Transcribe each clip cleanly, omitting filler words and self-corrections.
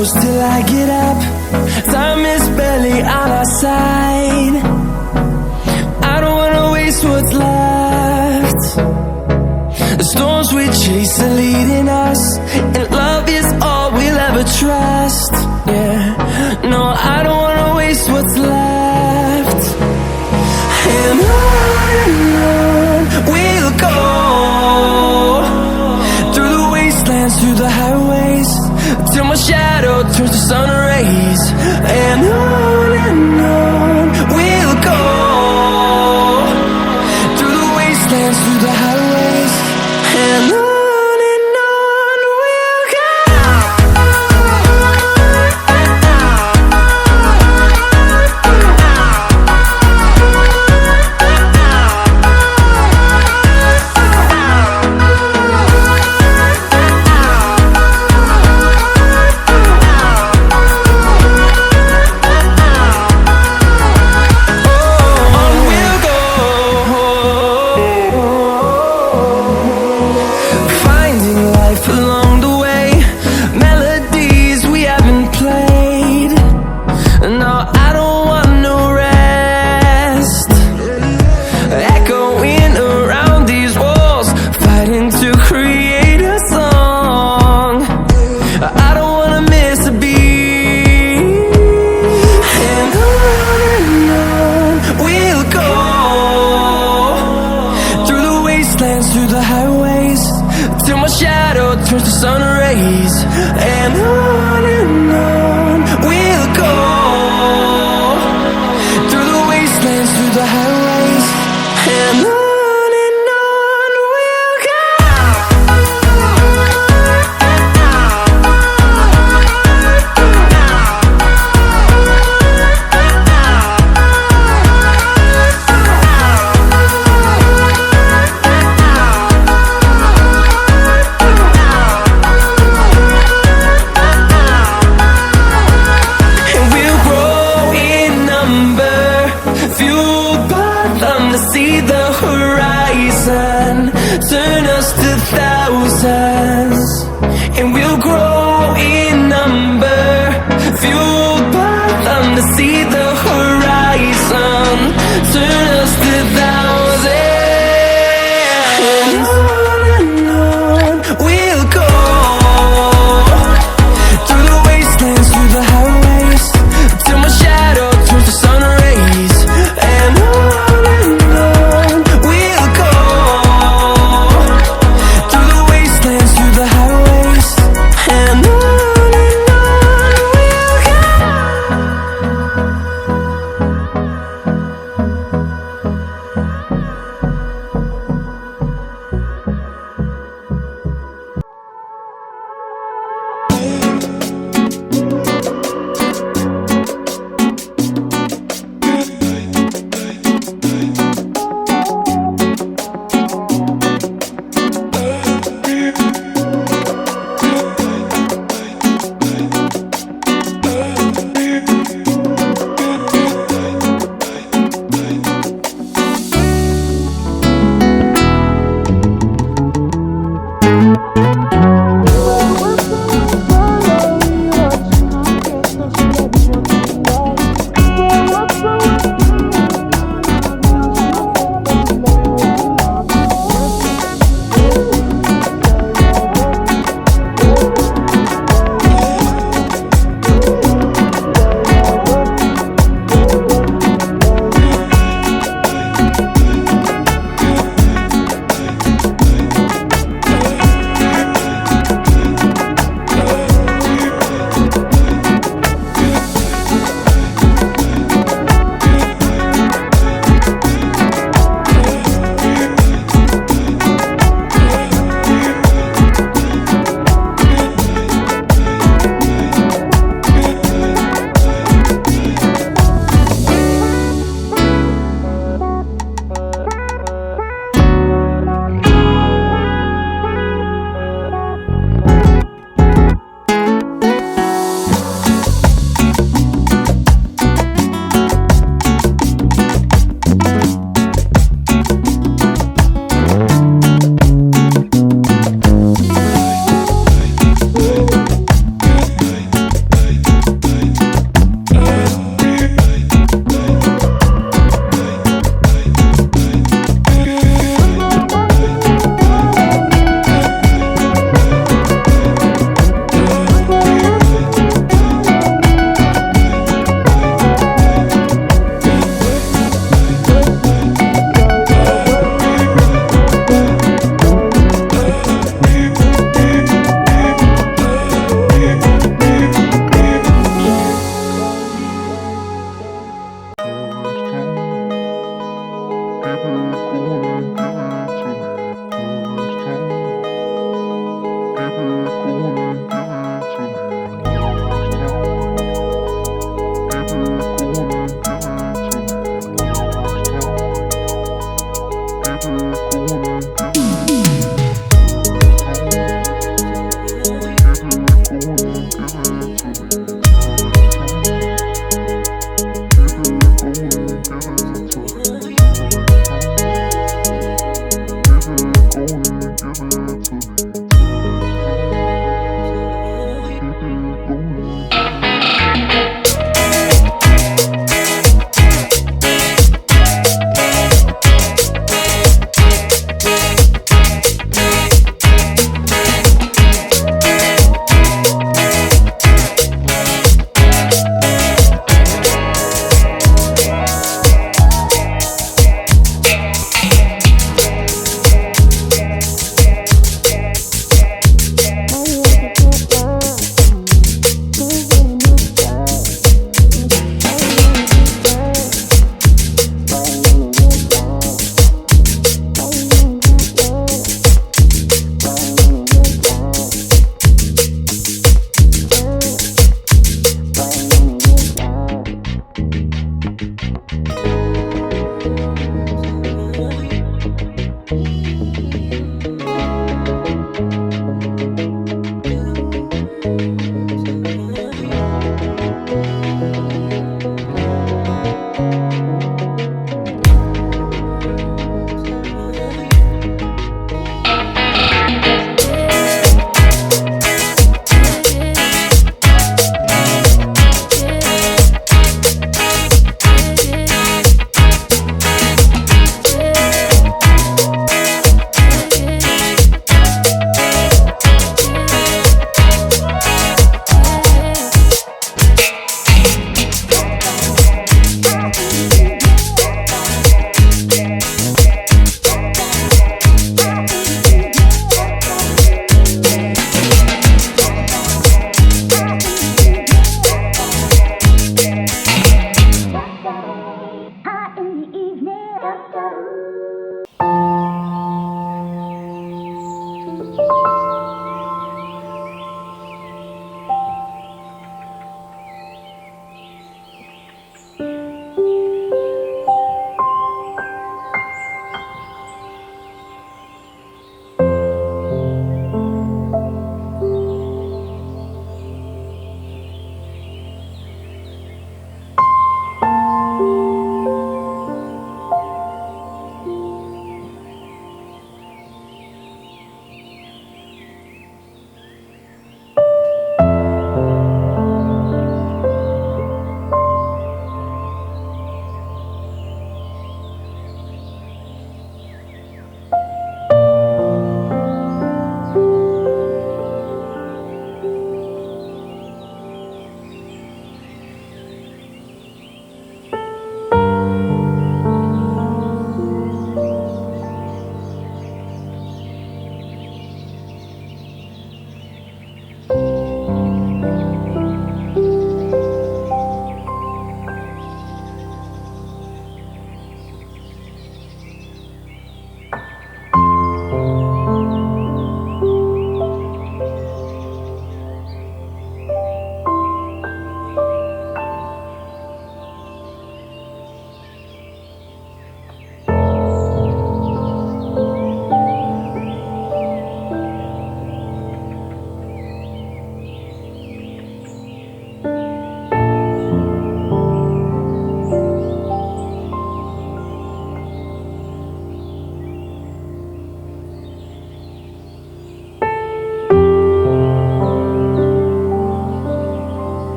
close till I get up. Time is barely on our side. I don't wanna waste what's left. The storms we chase are leading us, and love is all we'll ever trust. Yeah, no, I don't wanna waste what's left. And on we'll go, through the wastelands, through the highways, till my shadow turns to sun rays. And on we'll go, through the wastelands, through the highways, and on we'll go. Through the highways, till my shadow turns to sun rays. And on we'll go, through the wastelands, through the highways, and on we'll go. See the horizon, turn us to thousands, and we'll grow in number, fueled by them to see the horizon, turn us to thousands. And on we'll go, through the wastelands, through the highways, till my shadow turns to sun rays. And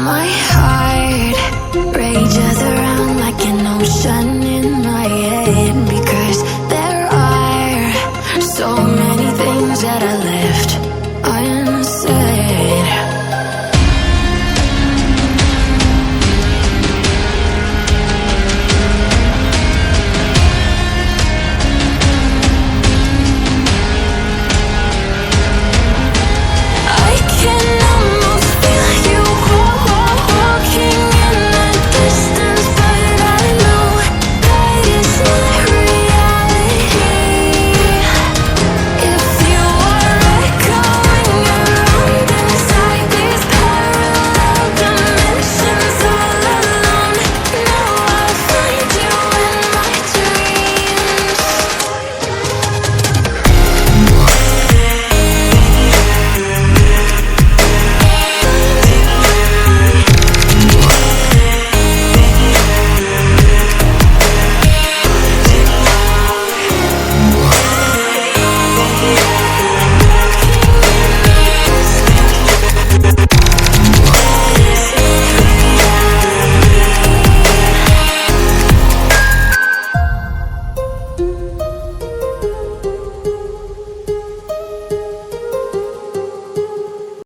My heart